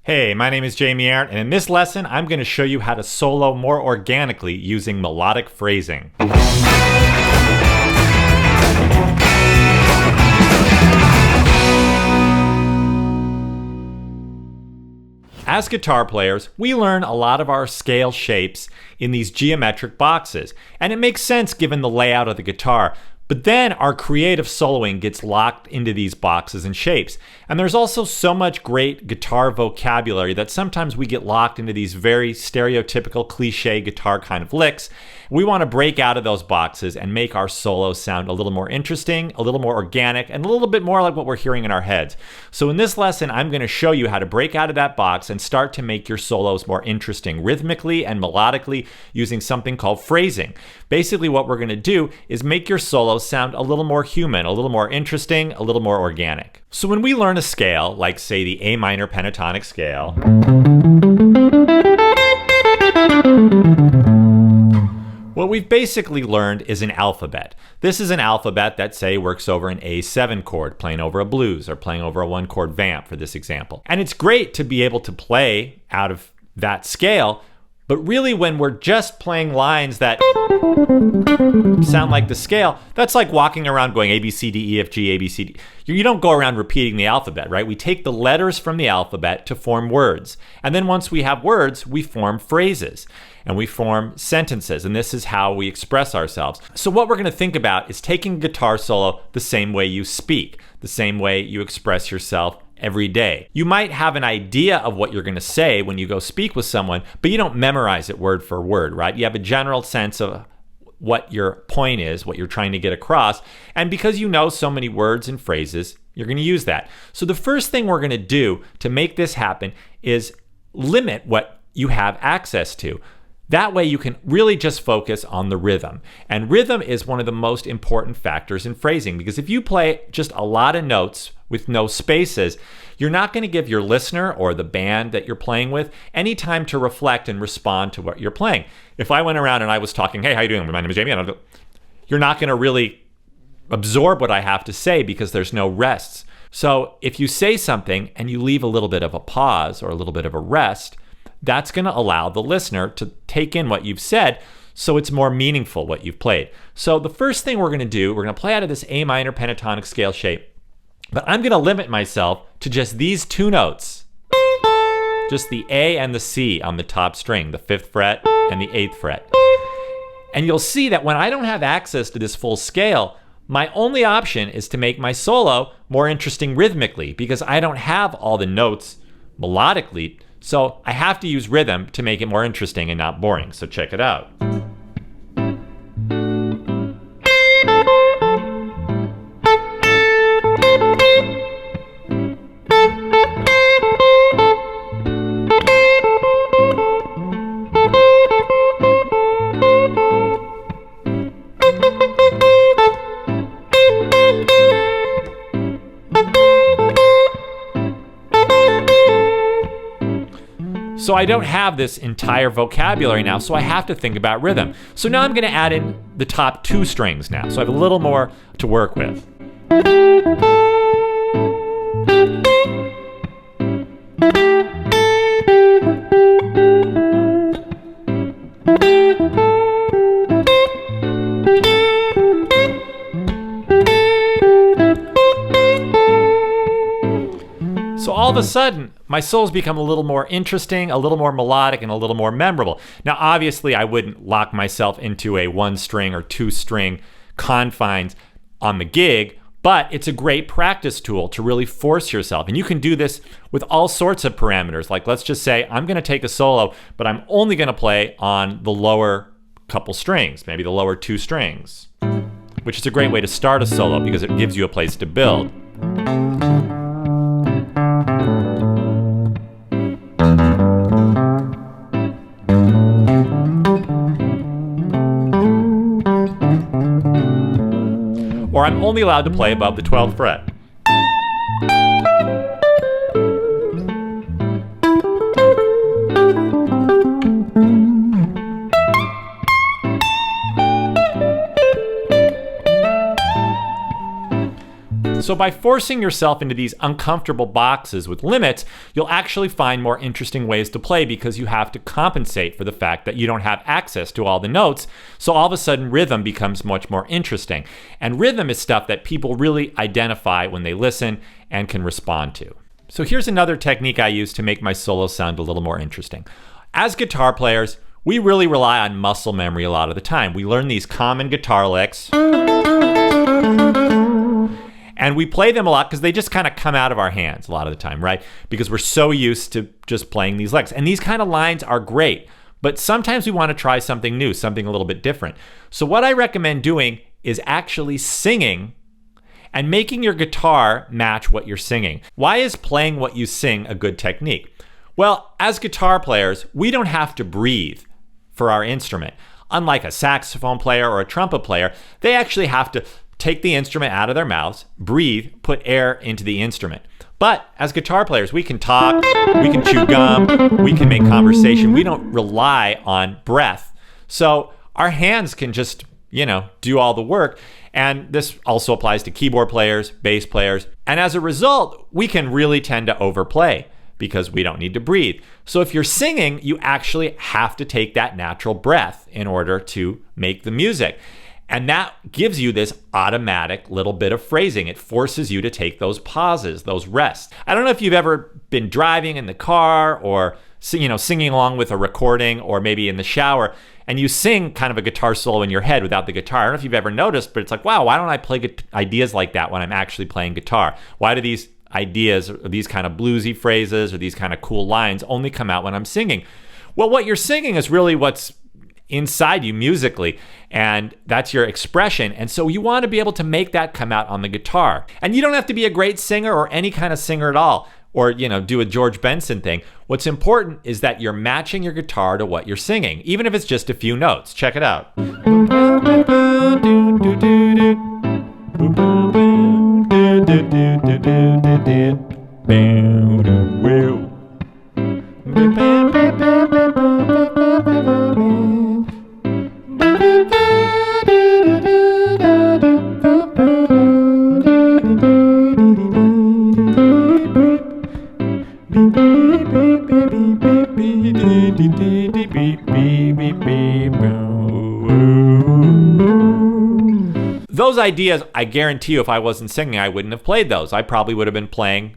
Hey, my name is Jamie Arndt, and in this lesson, I'm going to show you how to solo more organically using melodic phrasing. As guitar players, we learn a lot of our scale shapes in these geometric boxes, and it makes sense given the layout of the guitar. But then our creative soloing gets locked into these boxes and shapes. And there's also so much great guitar vocabulary that sometimes we get locked into these very stereotypical cliche guitar kind of licks. We want to break out of those boxes and make our solos sound a little more interesting, a little more organic, and a little bit more like what we're hearing in our heads. So in this lesson, I'm going to show you how to break out of that box and start to make your solos more interesting rhythmically and melodically using something called phrasing. Basically, what we're going to do is make your solos sound a little more human, a little more interesting, a little more organic. So when we learn a scale, like say the A minor pentatonic scale, what we've basically learned is an alphabet. This is an alphabet that, say, works over an A7 chord, playing over a blues, or playing over a one-chord vamp for this example. And it's great to be able to play out of that scale, but really when we're just playing lines that sound like the scale, that's like walking around going A, B, C, D, E, F, G, A, B, C, D. You don't go around repeating the alphabet, right? We take the letters from the alphabet to form words. And then once we have words, we form phrases and we form sentences. And this is how we express ourselves. So what we're going to think about is taking a guitar solo the same way you speak, the same way you express yourself every day. You might have an idea of what you're going to say when you go speak with someone, but you don't memorize it word for word, right? You have a general sense of what your point is, what you're trying to get across. And because you know so many words and phrases, you're going to use that. So the first thing we're going to do to make this happen is limit what you have access to. That way you can really just focus on the rhythm. And rhythm is one of the most important factors in phrasing, because if you play just a lot of notes with no spaces, you're not going to give your listener or the band that you're playing with any time to reflect and respond to what you're playing. If I went around and I was talking, hey, how you doing? My name is Jamie. You're not going to really absorb what I have to say because there's no rests. So if you say something and you leave a little bit of a pause or a little bit of a rest, that's going to allow the listener to take in what you've said, so it's more meaningful what you've played. So the first thing we're going to do, we're going to play out of this A minor pentatonic scale shape, but I'm going to limit myself to just these two notes, just the A and the C on the top string, the 5th fret and the 8th fret. And you'll see that when I don't have access to this full scale, my only option is to make my solo more interesting rhythmically, because I don't have all the notes melodically. So I have to use rhythm to make it more interesting and not boring. So check it out. So I don't have this entire vocabulary now, so I have to think about rhythm. So now I'm going to add in the top 2 strings now, so I have a little more to work with. So all of a sudden, my solos become a little more interesting, a little more melodic, and a little more memorable. Now, obviously, I wouldn't lock myself into a 1-string or 2-string confines on the gig, but it's a great practice tool to really force yourself. And you can do this with all sorts of parameters. Like, let's just say I'm going to take a solo, but I'm only going to play on the lower couple strings, maybe the lower 2 strings, which is a great way to start a solo because it gives you a place to build. Or I'm only allowed to play above the 12th fret. So by forcing yourself into these uncomfortable boxes with limits, you'll actually find more interesting ways to play because you have to compensate for the fact that you don't have access to all the notes. So all of a sudden, rhythm becomes much more interesting. And rhythm is stuff that people really identify when they listen and can respond to. So here's another technique I use to make my solos sound a little more interesting. As guitar players, we really rely on muscle memory a lot of the time. We learn these common guitar licks, and we play them a lot because they just kind of come out of our hands a lot of the time, right? Because we're so used to just playing these licks. And these kind of lines are great, but sometimes we want to try something new, something a little bit different. So what I recommend doing is actually singing and making your guitar match what you're singing. Why is playing what you sing a good technique? Well, as guitar players, we don't have to breathe for our instrument. Unlike a saxophone player or a trumpet player, they actually have to take the instrument out of their mouths, breathe, put air into the instrument. But as guitar players, we can talk, we can chew gum, we can make conversation. We don't rely on breath. So our hands can just, do all the work. And this also applies to keyboard players, bass players. And as a result, we can really tend to overplay because we don't need to breathe. So if you're singing, you actually have to take that natural breath in order to make the music. And that gives you this automatic little bit of phrasing. It forces you to take those pauses, those rests. I don't know if you've ever been driving in the car or singing along with a recording or maybe in the shower, and you sing kind of a guitar solo in your head without the guitar. I don't know if you've ever noticed, but it's like, wow, why don't I play ideas like that when I'm actually playing guitar? Why do these ideas or these kind of bluesy phrases or these kind of cool lines only come out when I'm singing? Well, what you're singing is really what's inside you musically, and that's your expression. And so you want to be able to make that come out on the guitar. And you don't have to be a great singer or any kind of singer at all, or do a George Benson thing. What's important is that you're matching your guitar to what you're singing, even if it's just a few notes. Check it out. Those ideas, I guarantee you, if I wasn't singing, I wouldn't have played those. I probably would have been playing,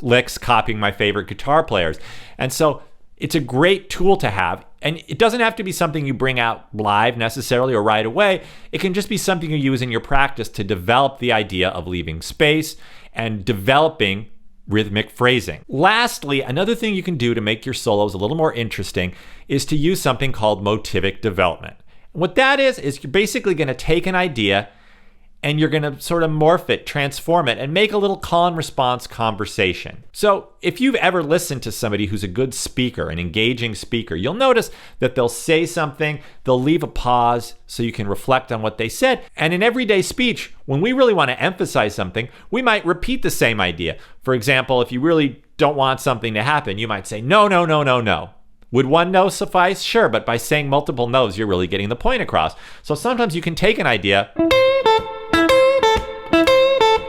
licks, copying my favorite guitar players. And so it's a great tool to have. And it doesn't have to be something you bring out live necessarily or right away. It can just be something you use in your practice to develop the idea of leaving space and developing rhythmic phrasing. Lastly, another thing you can do to make your solos a little more interesting is to use something called Motivic Development. What that is you're basically going to take an idea and you're going to sort of morph it, transform it, and make a little call and response conversation. So if you've ever listened to somebody who's a good speaker, an engaging speaker, you'll notice that they'll say something, they'll leave a pause so you can reflect on what they said. And in everyday speech, when we really want to emphasize something, we might repeat the same idea. For example, if you really don't want something to happen, you might say, no, no, no, no, no. Would one no suffice? Sure, but by saying multiple no's, you're really getting the point across. So sometimes you can take an idea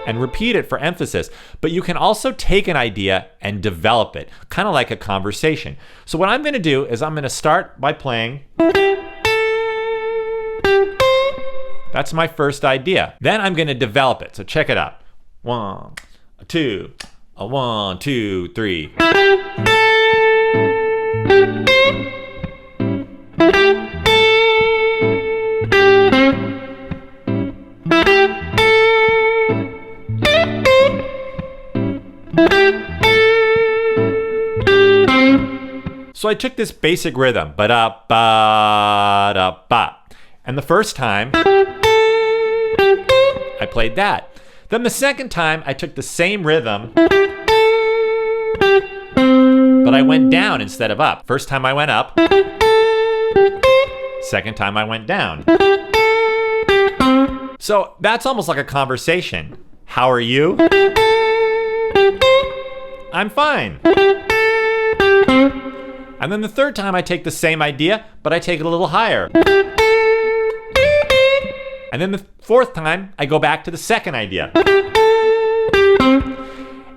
and repeat it for emphasis, but you can also take an idea and develop it, kind of like a conversation. So what I'm going to do is I'm going to start by playing. That's my first idea. Then I'm going to develop it. So check it out. 1, 2, 1, 2, 3. So I took this basic rhythm, ba-da, ba-da, ba. And the first time, I played that. Then the second time, I took the same rhythm, but I went down instead of up. First time I went up. Second time I went down. So that's almost like a conversation. How are you? I'm fine. And then the third time I take the same idea, but I take it a little higher. And then the fourth time, I go back to the second idea.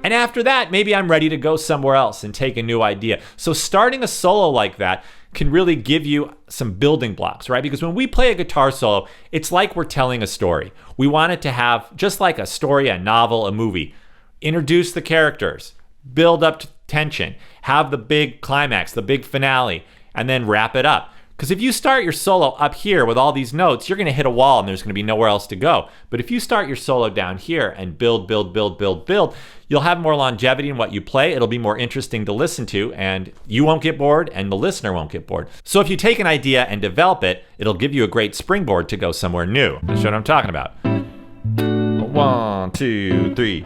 And after that, maybe I'm ready to go somewhere else and take a new idea. So starting a solo like that can really give you some building blocks, right? Because when we play a guitar solo, it's like we're telling a story. We want it to have, just like a story, a novel, a movie, introduce the characters, build up to tension, have the big climax, the big finale, and then wrap it up. Because if you start your solo up here with all these notes, you're going to hit a wall and there's going to be nowhere else to go. But if you start your solo down here and build, you'll have more longevity in what you play. It'll be more interesting to listen to, and you won't get bored and the listener won't get bored. So if you take an idea and develop it, it'll give you a great springboard to go somewhere new. That's what I'm talking about. 1, 2, 3.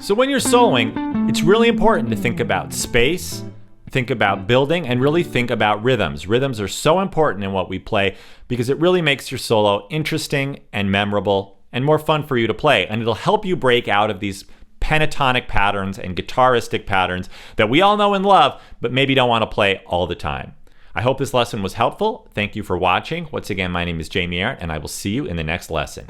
So when you're soloing, it's really important to think about space, think about building, and really think about rhythms. Rhythms are so important in what we play because it really makes your solo interesting and memorable and more fun for you to play. And it'll help you break out of these pentatonic patterns and guitaristic patterns that we all know and love, but maybe don't want to play all the time. I hope this lesson was helpful. Thank you for watching. Once again, my name is Jamie Arndt, and I will see you in the next lesson.